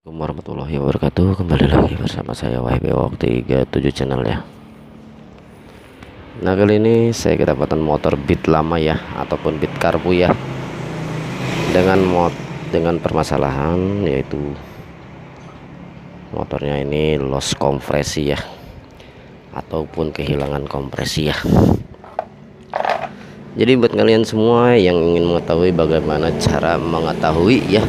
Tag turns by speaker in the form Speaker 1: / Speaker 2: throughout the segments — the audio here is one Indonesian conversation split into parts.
Speaker 1: Assalamualaikum warahmatullahi wabarakatuh. Kembali lagi bersama saya WHB37 channel ya. Nah, kali ini saya kedapatan motor Beat lama ya, ataupun Beat karbu ya, dengan permasalahan yaitu motornya ini loss kompresi ya, ataupun kehilangan kompresi ya. Jadi buat kalian semua yang ingin mengetahui bagaimana cara mengetahui ya,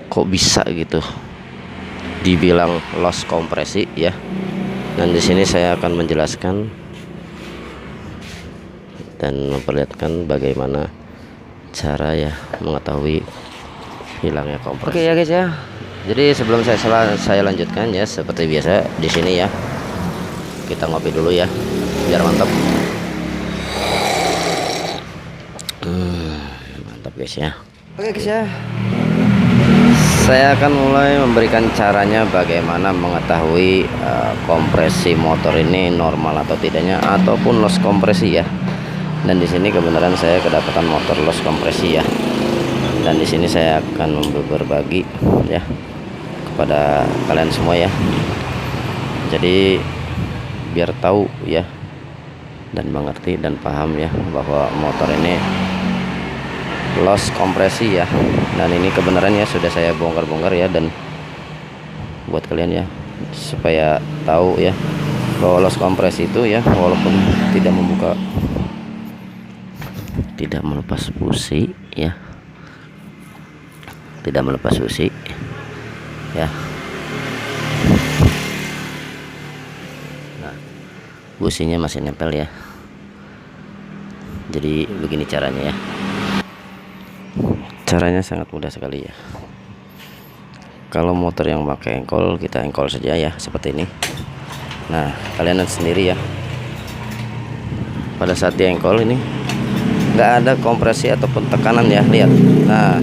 Speaker 1: kok bisa gitu dibilang loss kompresi ya, dan di sini saya akan menjelaskan dan memperlihatkan bagaimana cara ya mengetahui hilangnya kompresi. Oke ya guys ya, jadi sebelum saya lanjutkan ya, seperti biasa di sini ya, kita ngopi dulu ya biar mantap. Mantap guys ya. Oke guys ya, saya akan mulai memberikan caranya bagaimana mengetahui kompresi motor ini normal atau tidaknya, ataupun loss kompresi ya. Dan di sini kebenaran saya kedapatan motor loss kompresi ya. Dan di sini saya akan berbagi ya kepada kalian semua ya. Jadi biar tahu ya, dan mengerti dan paham ya bahwa motor ini loss kompresi ya. Dan ini kebenarannya sudah saya bongkar-bongkar ya, dan buat kalian ya supaya tahu ya bahwa loss kompresi itu ya, walaupun tidak melepas busi ya, tidak melepas busi ya. Nah, businya masih nempel ya. Jadi begini caranya ya. Caranya sangat mudah sekali ya. Kalau motor yang pakai engkol, kita engkol saja ya seperti ini. Nah, kalian lihat sendiri ya, pada saat di engkol ini nggak ada kompresi ataupun tekanan ya, lihat. Nah,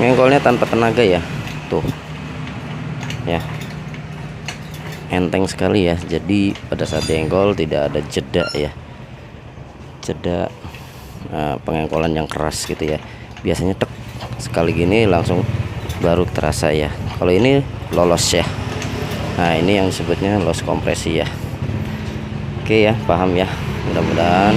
Speaker 1: engkolnya tanpa tenaga ya, tuh ya, enteng sekali ya. Jadi pada saat di engkol tidak ada jeda ya, jeda pengengkolan yang keras gitu ya. Biasanya tek sekali gini langsung baru terasa ya. Kalau ini lolos ya. Nah, ini yang disebutnya loss kompresi ya. Oke ya, paham ya. Mudah-mudahan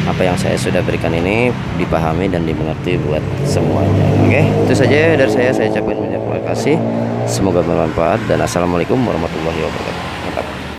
Speaker 1: apa yang saya sudah berikan ini dipahami dan dimengerti buat semuanya. Oke, itu saja dari saya ucapkan banyak terima kasih. Semoga bermanfaat, dan assalamualaikum warahmatullahi wabarakatuh.